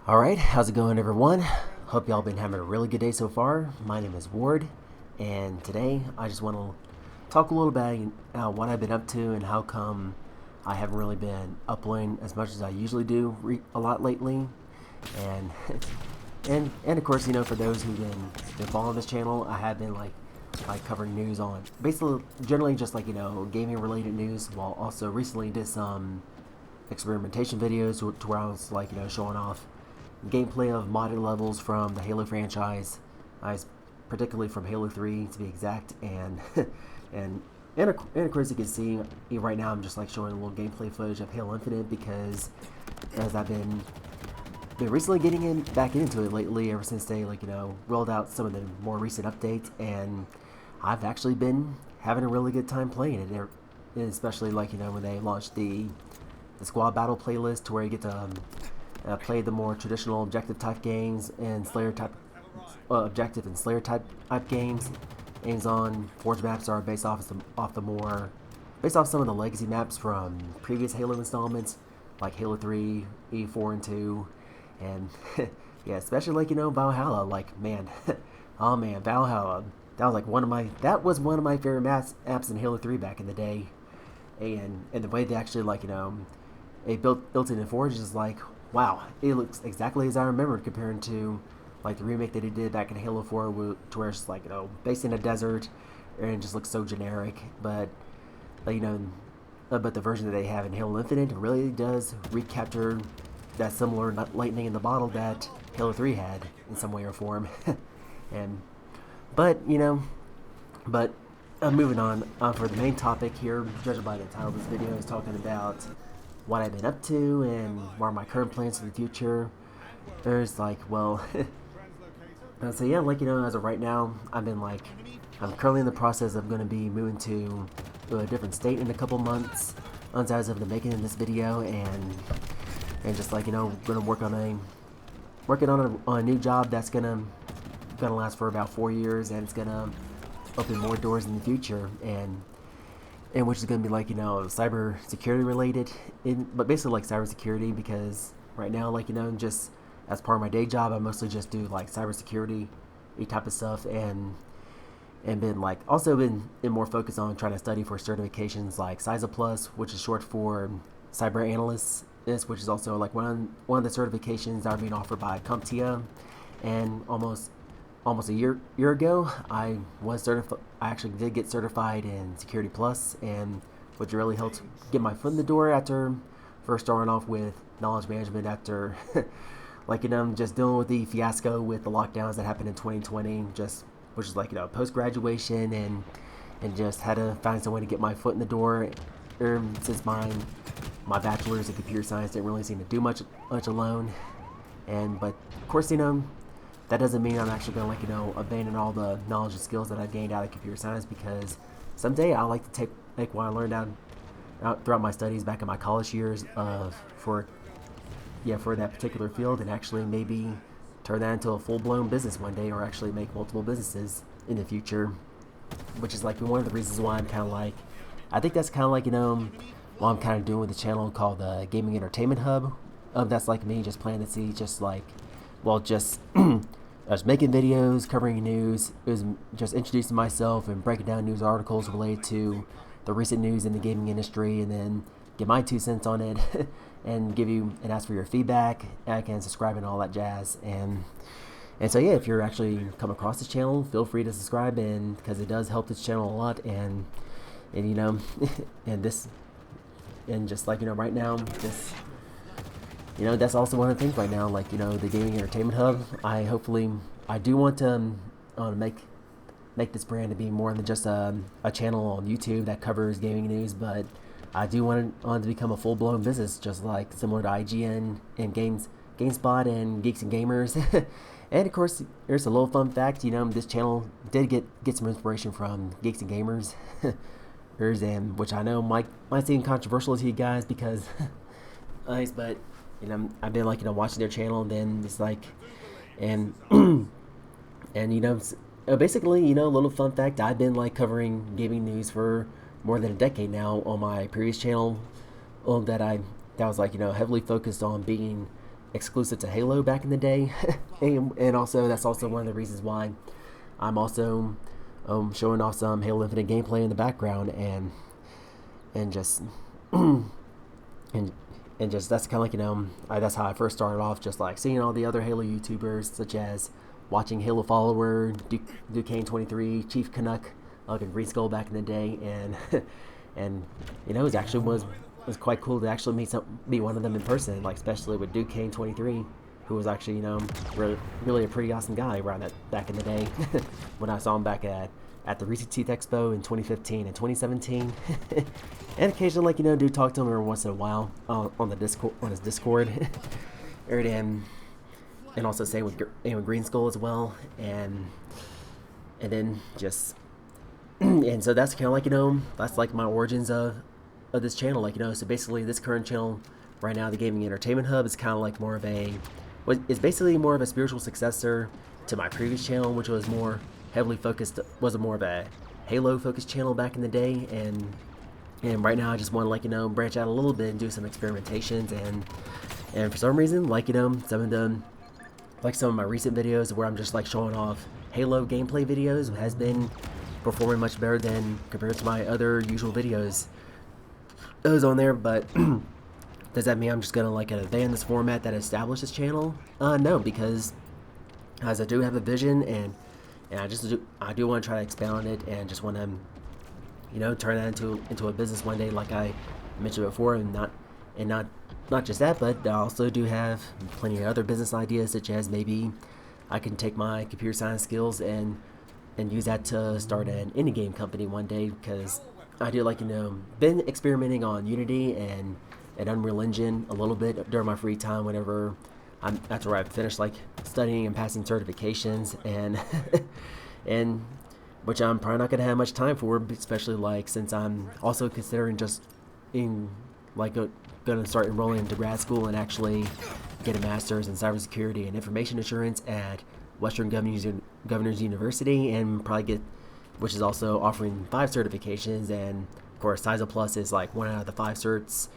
Alright, how's it going, everyone? Hope y'all been having a really good day so far. My name is Ward, and today I just want to talk a little about what I've been up to and how come I haven't really been uploading as much as I usually do a lot lately. And and of course, for those who've been following this channel, I have been like covering news on basically generally just like gaming related news, while also recently did some experimentation videos to where I was like showing off gameplay of modded levels from the Halo franchise, particularly from Halo 3 to be exact, and and and of course you can see right now I'm just like showing a little gameplay footage of Halo Infinite because as I've been recently getting back into it lately ever since they rolled out some of the more recent updates, and I've actually been having a really good time playing it, especially when they launched the squad battle playlist to where you get to play the more traditional objective type games and objective and Slayer type games. Games on Forge maps are based based off some of the legacy maps from previous Halo installments, like Halo 3, E4, and 2, and yeah, especially Valhalla. Like man, oh man, Valhalla. That was one of my favorite apps in Halo 3 back in the day, and the way they actually they built it in Forge is like, wow, it looks exactly as I remembered compared to like the remake that they did back in Halo 4, to where it's just like based in a desert and it just looks so generic. But like, but the version that they have in Halo Infinite really does recapture that similar lightning in the bottle that Halo 3 had in some way or form. and but but moving on for the main topic here, judging by the title of this video, is talking about what I've been up to and what are my current plans for the future. There's so yeah, as of right now, I'm currently in the process of going to be moving to a different state in a couple months, as of the making of this video, and just going to working on a new job that's gonna last for about 4 years, and it's gonna open more doors in the future, and which is going to be cyber security related, but basically like cyber security, because right now just as part of my day job I mostly just do like cyber security type of stuff, and been also been more focused on trying to study for certifications like CISA Plus, which is short for cyber analyst, which is also like one of the certifications that are being offered by CompTIA. And almost a year ago, I was certified. I actually did get certified in Security Plus, and which really helped get my foot in the door after first starting off with knowledge management after just dealing with the fiasco with the lockdowns that happened in 2020, just which is post graduation, and just had to find some way to get my foot in the door. Since my bachelor's in computer science didn't really seem to do much alone, but of course that doesn't mean I'm actually going to abandon all the knowledge and skills that I gained out of computer science, because someday I like to take what I learned out throughout my studies back in my college years for that particular field, and actually maybe turn that into a full-blown business one day, or actually make multiple businesses in the future, which is one of the reasons why I'm kind of I think that's kind of what I'm kind of doing with the channel called the Gaming Entertainment Hub. That's me just planting to see just I was making videos covering news. It was just introducing myself and breaking down news articles related to the recent news in the gaming industry, and then get my 2 cents on it, and ask for your feedback, and subscribe and all that jazz. And so yeah, if you're actually come across this channel, feel free to subscribe, and because it does help this channel a lot, and and this and just right now, this that's also one of the things right now, the Gaming Entertainment Hub. I do want to make this brand to be more than just a channel on YouTube that covers gaming news, but I do want it to become a full-blown business, just similar to IGN and GameSpot and Geeks and Gamers. And of course, here's a little fun fact. This channel did get some inspiration from Geeks and Gamers, and which I know might seem controversial to you guys, because nice, but I've been watching their channel, and then it's and and basically a little fun fact, I've been covering gaming news for more than a decade now on my previous channel, that was heavily focused on being exclusive to Halo back in the day, and also that's also one of the reasons why I'm also showing off some Halo Infinite gameplay in the background, and just and just that's kind of like, you know, that's how I first started off, just like seeing all the other Halo YouTubers, such as watching Halo Follower, Duquesne23, Chief Canuck, and Green Skull back in the day, and and you know, it was actually was quite cool to actually meet one of them in person, like especially with Duquesne23, who was actually, you know, really a pretty awesome guy around that back in the day when I saw him back at the Recent Teeth Expo in 2015 and 2017, and occasionally, like, you know, do talk to him every once in a while on his Discord, and also same with Green Skull as well, and then just and so that's kind of like, you know, that's like my origins of this channel, like, you know. So basically, this current channel right now, the Gaming Entertainment Hub, is kind of like more of a it's basically more of a spiritual successor to my previous channel, which was more heavily focused, was more of a Halo focused channel back in the day, and right now I just want to, like, you know, branch out a little bit and do some experimentations, and for some reason, like, you know, some of my recent videos where I'm just like showing off Halo gameplay videos has been performing much better than compared to my other usual videos those on there. But does that mean I'm just gonna like abandon this format that established this channel? No, because as I do have a vision, and I do want to try to expand on it, and just want to, you know, turn that into a business one day, like I mentioned before, and not just that, but I also do have plenty of other business ideas, such as maybe I can take my computer science skills and use that to start an indie game company one day, because I do, like, you know, been experimenting on Unity and Unreal Engine a little bit during my free time whenever after I finished like studying and passing certifications, and and which I'm probably not gonna have much time for, especially like since I'm also considering just gonna start enrolling into grad school and actually get a master's in cybersecurity and information assurance at Western Governors University, and probably get, which is also offering 5 certifications, and of course CISA Plus is like 1 out of the 5 certs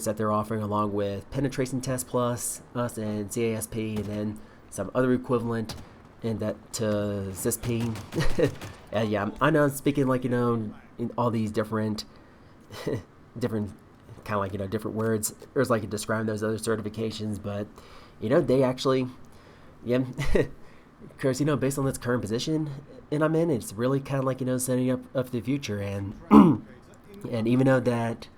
that they're offering, along with Penetration Test Plus, us, and CASP, and then some other equivalent in that to CISP. And yeah, I know I'm speaking, like, you know, in all these different kind of like, you know, different words or like describe those other certifications, but you know, they actually, yeah, because, you know, based on this current position and I'm in, it's really kind of like, you know, setting up for the future, and and even though that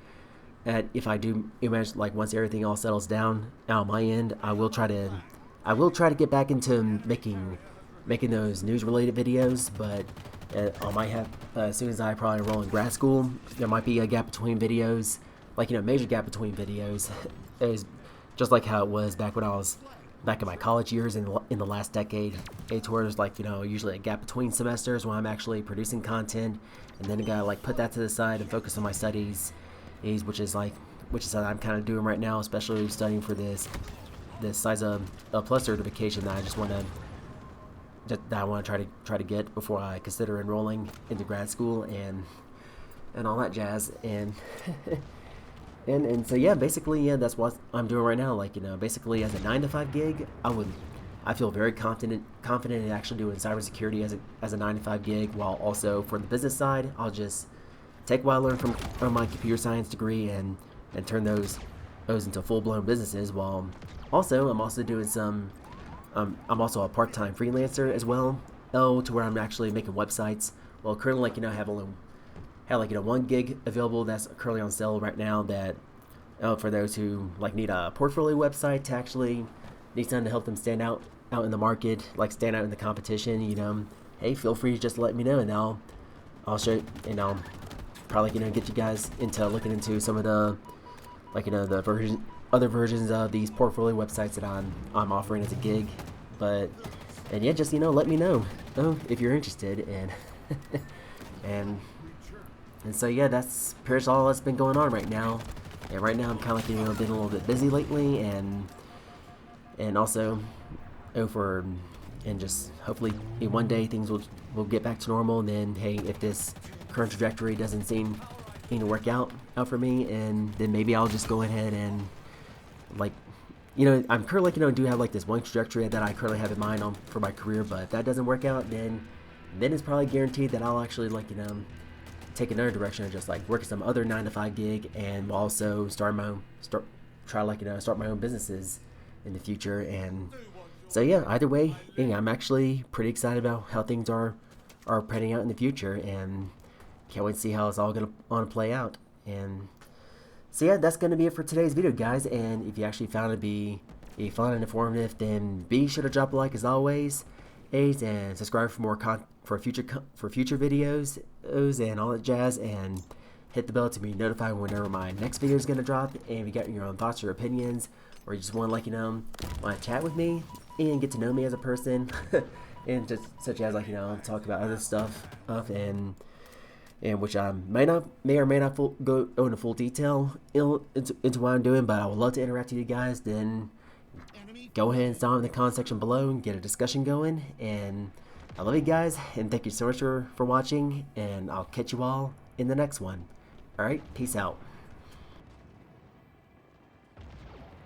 if I do imagine, like, once everything all settles down on my end, I will try to get back into making those news related videos, but I might have, as soon as I probably enroll in grad school, there might be a gap between videos, like, you know, major gap between videos. It was just like how it was back when I was back in my college years in the last decade. It's where there's, like, you know, usually a gap between semesters when I'm actually producing content, and then I gotta like put that to the side and focus on my studies, which is what I'm kind of doing right now, especially studying for this CISA Plus certification that I just want to try to get before I consider enrolling into grad school and all that jazz, and and so yeah, basically, yeah, that's what I'm doing right now. Like, you know, basically as a 9-to-5 gig, I feel very confident in actually doing cybersecurity as a 9-to-5 gig, while also for the business side, I'll just take what I learned from my computer science degree and turn those into full-blown businesses, while also I'm also doing some I'm also a part-time freelancer as well, to where I'm actually making websites. Well, currently, like, you know, I have like, you know, 1 gig available that's currently on sale right now, that for those who like need a portfolio website to actually need something to help them stand out in the market, like stand out in the competition, you know, hey, feel free to just let me know, and I'll show, and I'll probably, you know, get you guys into looking into some of the, like, you know, the other versions of these portfolio websites that I'm offering as a gig. But, and yeah, just, you know, let me know if you're interested, and so yeah, that's pretty much all that's been going on right now. And right now I'm kind of like, you know, been a little bit busy lately, and also and just hopefully one day things will get back to normal, and then, hey, if this current trajectory doesn't seem to work out for me, and then maybe I'll just go ahead and like you know, I'm currently, like, you know, do have like this one trajectory that I currently have in mind on for my career, but if that doesn't work out, then it's probably guaranteed that I'll actually, like, you know, take another direction and just like work some other 9 to 5 gig, and also start my own try, like, you know, start my own businesses in the future. And so yeah, either way, yeah, I'm actually pretty excited about how things are panning out in the future, and can't wait to see how it's all gonna play out. And so yeah, that's gonna be it for today's video, guys. And if you actually found it to be fun and informative, then be sure to drop a like as always, and subscribe for more for future videos and all that jazz, and hit the bell to be notified whenever my next video is gonna drop. And if you got your own thoughts or opinions, or you just want to, like, you know, want to chat with me and get to know me as a person, and just such as, like, you know, talk about other stuff and which I may or may not go into full detail into what I'm doing, but I would love to interact with you guys. Then go ahead and stop in the comment section below and get a discussion going. And I love you guys, and thank you so much for watching, and I'll catch you all in the next one. Alright, peace out.